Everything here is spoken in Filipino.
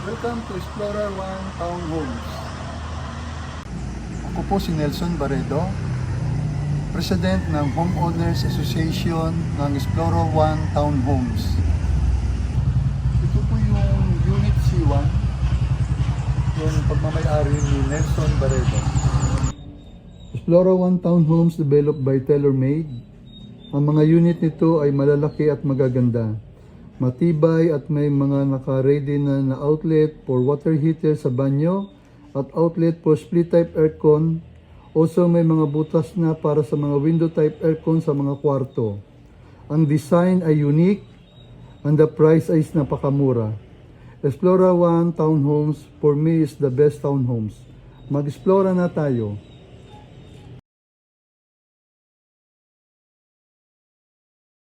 Welcome to Explorer One Townhomes. Ako po si Nelson Barredo, President ng Homeowners Association ng Explorer One Townhomes. Ito po yung Unit C1, yung pagmamayari ni Nelson Barredo. Explorer One Townhomes developed by TaylorMade. Ang mga unit nito ay malalaki at magaganda. Matibay at may mga naka-ready na outlet for water heater sa banyo at outlet for split type aircon. Also may mga butas na para sa mga window type aircon sa mga kwarto. Ang design ay unique and the price ay napakamura. Explorer One Townhomes for me is the best townhomes. Mag-explore na tayo.